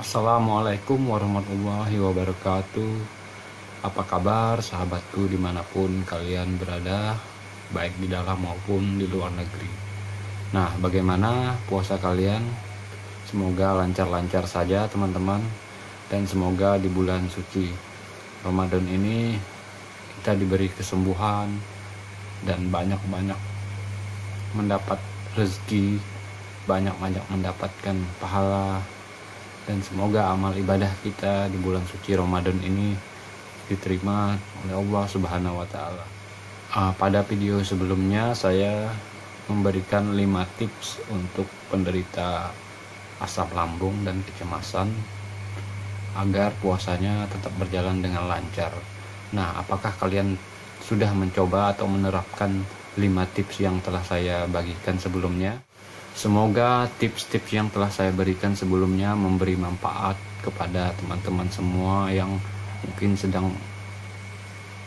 Assalamualaikum warahmatullahi wabarakatuh. Apa kabar sahabatku dimanapun kalian berada, baik di dalam maupun di luar negeri. Nah, bagaimana puasa kalian? Semoga lancar-lancar saja teman-teman. Dan semoga di bulan suci Ramadan ini kita diberi kesembuhan dan banyak-banyak mendapat rezeki, banyak-banyak mendapatkan pahala, dan semoga amal ibadah kita di bulan suci Ramadan ini diterima oleh Allah Subhanahu wa taala. Pada video sebelumnya saya memberikan 5 tips untuk penderita asam lambung dan kecemasan agar puasanya tetap berjalan dengan lancar. Nah, apakah kalian sudah mencoba atau menerapkan 5 tips yang telah saya bagikan sebelumnya? Semoga tips-tips yang telah saya berikan sebelumnya memberi manfaat kepada teman-teman semua yang mungkin sedang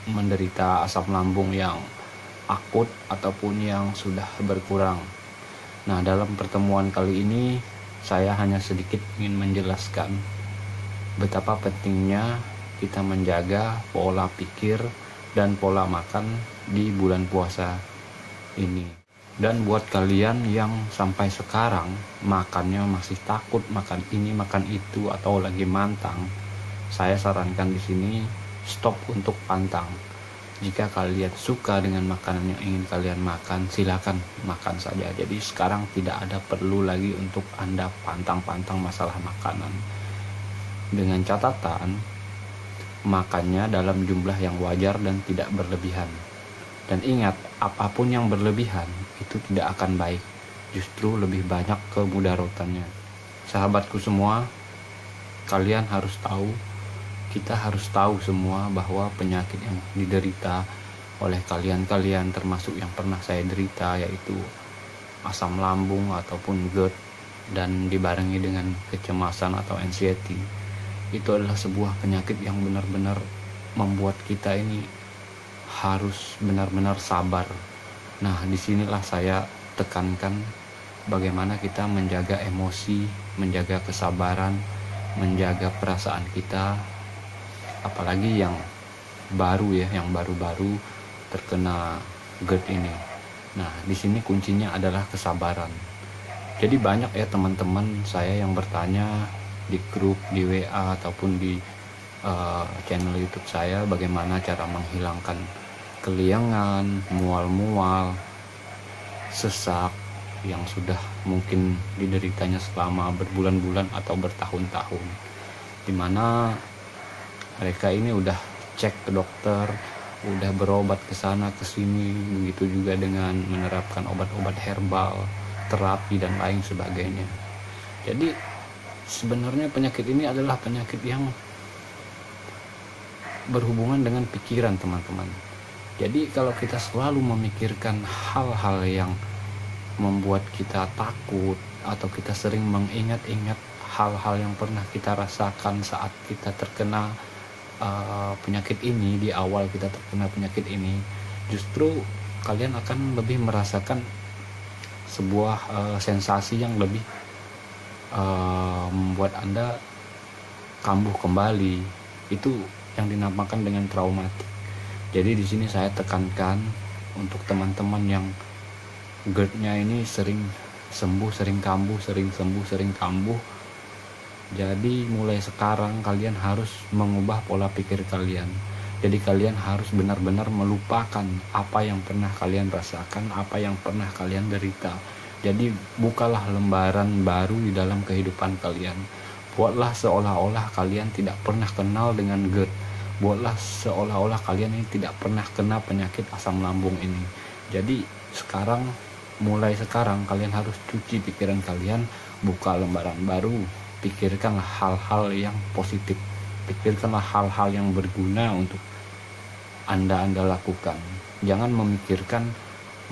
menderita asam lambung yang akut ataupun yang sudah berkurang. Nah, dalam pertemuan kali ini saya hanya sedikit ingin menjelaskan betapa pentingnya kita menjaga pola pikir dan pola makan di bulan puasa ini. Dan buat kalian yang sampai sekarang makannya masih takut makan ini makan itu atau lagi mantang, saya sarankan di sini stop untuk pantang. Jika kalian suka dengan makanan yang ingin kalian makan, silakan makan saja. Jadi sekarang tidak ada perlu lagi untuk Anda pantang-pantang masalah makanan. Dengan catatan makannya dalam jumlah yang wajar dan tidak berlebihan. Dan ingat, apapun yang berlebihan itu tidak akan baik, justru lebih banyak kemudarotannya. Sahabatku semua, kalian harus tahu, kita harus tahu semua bahwa penyakit yang diderita oleh kalian termasuk yang pernah saya derita, yaitu asam lambung ataupun GERD dan dibarengi dengan kecemasan atau anxiety, itu adalah sebuah penyakit yang benar-benar membuat kita ini harus benar-benar sabar. Nah, disinilah saya tekankan bagaimana kita menjaga emosi, menjaga kesabaran, menjaga perasaan kita, apalagi yang baru-baru terkena GERD ini. Nah, di sini kuncinya adalah kesabaran. Jadi banyak ya teman-teman saya yang bertanya di grup, di WA ataupun di channel YouTube saya, bagaimana cara menghilangkan keliangan, mual-mual, sesak yang sudah mungkin dideritanya selama berbulan-bulan atau bertahun-tahun, dimana mereka ini udah cek ke dokter, udah berobat ke sana ke sini, begitu juga dengan menerapkan obat-obat herbal, terapi dan lain sebagainya. Jadi sebenarnya penyakit ini adalah penyakit yang berhubungan dengan pikiran teman-teman. Jadi kalau kita selalu memikirkan hal-hal yang membuat kita takut, atau kita sering mengingat-ingat hal-hal yang pernah kita rasakan saat kita terkena penyakit ini, di awal kita terkena penyakit ini, justru kalian akan lebih merasakan sebuah sensasi yang lebih membuat Anda kambuh kembali. Itu yang dinamakan dengan traumatik. Jadi di sini saya tekankan untuk teman-teman yang GERD-nya ini sering sembuh, sering kambuh, sering sembuh, sering kambuh. Jadi mulai sekarang kalian harus mengubah pola pikir kalian. Jadi kalian harus benar-benar melupakan apa yang pernah kalian rasakan, apa yang pernah kalian derita. Jadi bukalah lembaran baru di dalam kehidupan kalian. Buatlah seolah-olah kalian tidak pernah kenal dengan GERD. Buatlah seolah-olah kalian ini tidak pernah kena penyakit asam lambung ini. Jadi mulai sekarang kalian harus cuci pikiran kalian, buka lembaran baru. Pikirkanlah hal-hal yang positif, pikirkanlah hal-hal yang berguna untuk Anda lakukan. Jangan memikirkan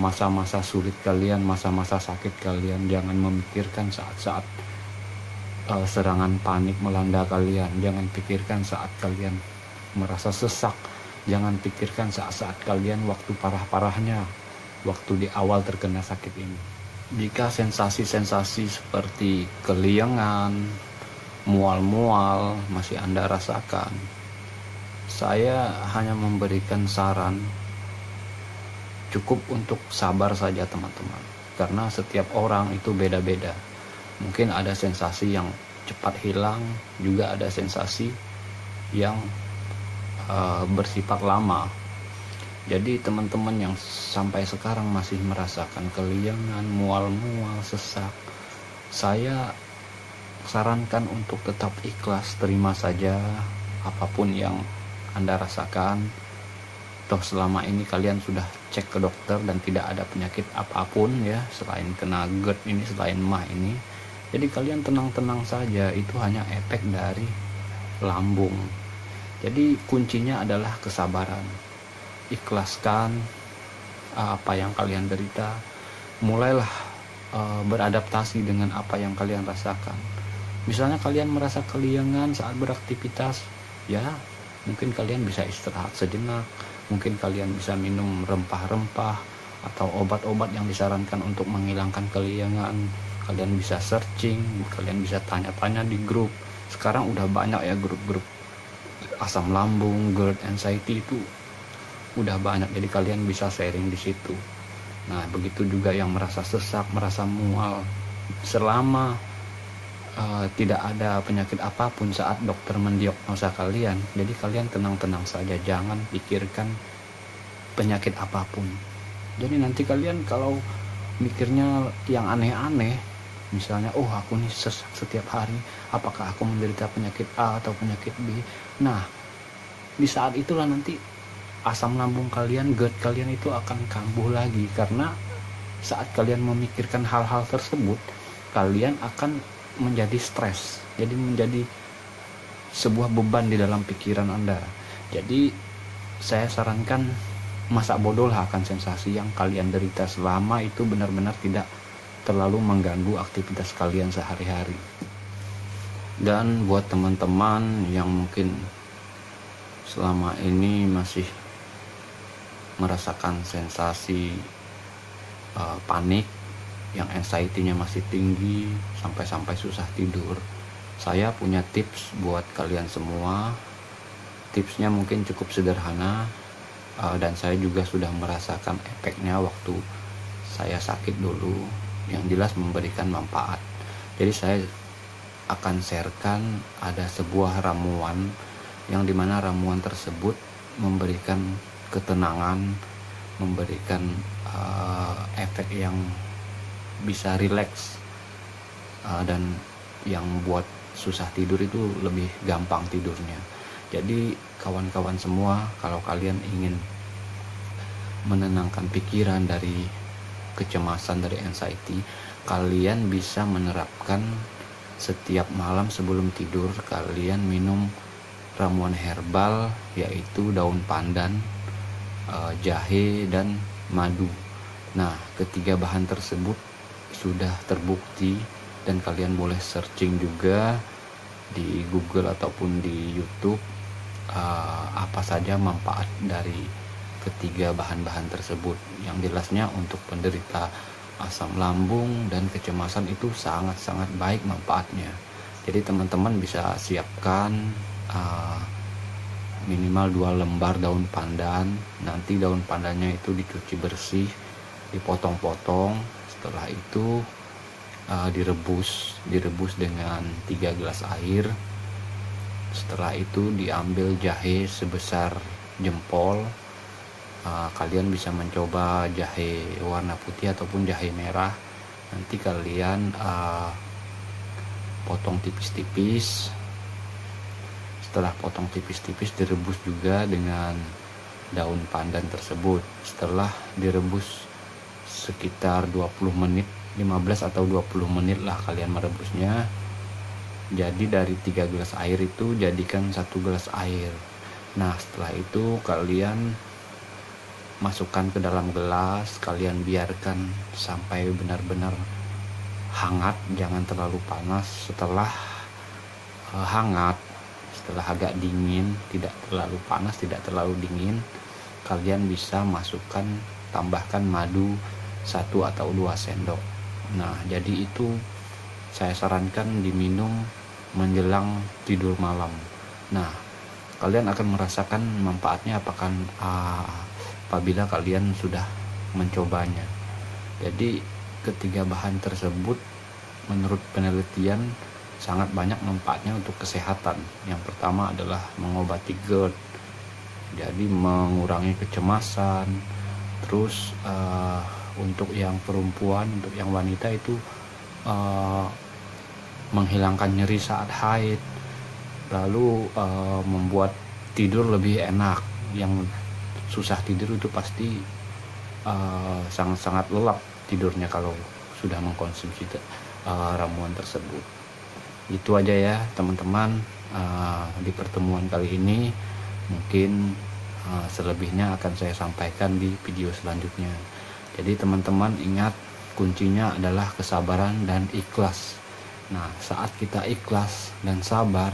masa-masa sulit kalian, masa-masa sakit kalian. Jangan memikirkan saat-saat serangan panik melanda kalian. Jangan pikirkan saat kalian merasa sesak. Jangan pikirkan saat-saat kalian waktu parah-parahnya, waktu di awal terkena sakit ini. Jika sensasi-sensasi seperti keliangan, mual-mual masih Anda rasakan, saya hanya memberikan saran, cukup untuk sabar saja teman-teman, karena setiap orang itu beda-beda. Mungkin ada sensasi yang cepat hilang, juga ada sensasi yang bersifat lama. Jadi teman-teman yang sampai sekarang masih merasakan keliangan, mual-mual, sesak, saya sarankan untuk tetap ikhlas, terima saja apapun yang Anda rasakan. Toh selama ini kalian sudah cek ke dokter dan tidak ada penyakit apapun ya, selain kena GERD ini, selain MAH ini. Jadi kalian tenang-tenang saja, itu hanya efek dari lambung. Jadi kuncinya adalah kesabaran. Ikhlaskan apa yang kalian derita, mulailah beradaptasi dengan apa yang kalian rasakan. Misalnya kalian merasa keliengan saat beraktivitas, ya mungkin kalian bisa istirahat sejenak, mungkin kalian bisa minum rempah-rempah atau obat-obat yang disarankan untuk menghilangkan keliengan. Kalian bisa searching, kalian bisa tanya-tanya di grup. Sekarang udah banyak ya grup-grup asam lambung, GERD, anxiety, itu udah banyak, jadi kalian bisa sharing di situ. Nah, begitu juga yang merasa sesak, merasa mual, selama tidak ada penyakit apapun saat dokter mendiagnosa kalian, jadi kalian tenang-tenang saja, jangan pikirkan penyakit apapun. Jadi nanti kalian kalau mikirnya yang aneh-aneh, misalnya aku nih sesak setiap hari, apakah aku menderita penyakit A atau penyakit B? Nah, di saat itulah nanti asam lambung kalian, GERD kalian itu akan kambuh lagi, karena saat kalian memikirkan hal-hal tersebut, kalian akan menjadi stres, jadi menjadi sebuah beban di dalam pikiran Anda. Jadi saya sarankan masa bodoh lah akan sensasi yang kalian derita, selama itu benar-benar tidak terlalu mengganggu aktivitas kalian sehari-hari. Dan buat teman-teman yang mungkin selama ini masih merasakan sensasi panik, yang anxiety-nya masih tinggi sampai susah tidur, saya punya tips buat kalian semua. Tipsnya mungkin cukup sederhana, dan saya juga sudah merasakan efeknya waktu saya sakit dulu, yang jelas memberikan manfaat. Jadi saya akan sharekan ada sebuah ramuan, yang dimana ramuan tersebut memberikan ketenangan, memberikan efek yang bisa rileks, dan yang buat susah tidur itu lebih gampang tidurnya. Jadi kawan-kawan semua, kalau kalian ingin menenangkan pikiran dari kecemasan, dari anxiety, kalian bisa menerapkan setiap malam sebelum tidur kalian minum ramuan herbal, yaitu daun pandan, jahe, dan madu. Nah, ketiga bahan tersebut sudah terbukti, dan kalian boleh searching juga di Google ataupun di YouTube apa saja manfaat dari ketiga bahan-bahan tersebut. Yang jelasnya untuk penderita asam lambung dan kecemasan itu sangat-sangat baik manfaatnya. Jadi teman-teman bisa siapkan minimal 2 lembar daun pandan. Nanti daun pandannya itu dicuci bersih, dipotong-potong. Setelah itu direbus dengan 3 gelas air. Setelah itu diambil jahe sebesar jempol. Kalian bisa mencoba jahe warna putih ataupun jahe merah. Nanti kalian potong tipis-tipis. Setelah potong tipis-tipis, direbus juga dengan daun pandan tersebut. Setelah direbus sekitar 20 menit, 15 atau 20 menit lah kalian merebusnya. Jadi dari 3 gelas air itu jadikan 1 gelas air. Nah, setelah itu kalian masukkan ke dalam gelas, kalian biarkan sampai benar-benar hangat, jangan terlalu panas. Setelah hangat, setelah agak dingin, tidak terlalu panas, tidak terlalu dingin, kalian bisa tambahkan madu 1 atau 2 sendok. Nah, jadi itu saya sarankan diminum menjelang tidur malam. Nah, kalian akan merasakan manfaatnya apabila kalian sudah mencobanya. Jadi ketiga bahan tersebut menurut penelitian sangat banyak manfaatnya untuk kesehatan. Yang pertama adalah mengobati GERD, jadi mengurangi kecemasan. Terus untuk yang perempuan, untuk yang wanita itu menghilangkan nyeri saat haid, lalu membuat tidur lebih enak. Yang susah tidur itu pasti sangat-sangat lelap tidurnya kalau sudah mengkonsumsi ramuan tersebut. Itu aja ya teman-teman, di pertemuan kali ini. Mungkin selebihnya akan saya sampaikan di video selanjutnya. Jadi teman-teman ingat, kuncinya adalah kesabaran dan ikhlas. Nah, saat kita ikhlas dan sabar,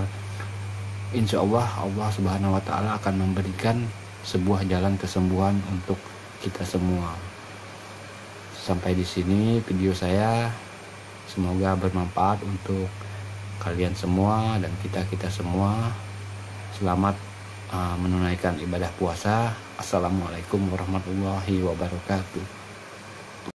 insya Allah Subhanahu wa Ta'ala akan memberikan sebuah jalan kesembuhan untuk kita semua. Sampai di sini video saya, semoga bermanfaat untuk kalian semua dan kita semua. Selamat menunaikan ibadah puasa. Assalamualaikum warahmatullahi wabarakatuh.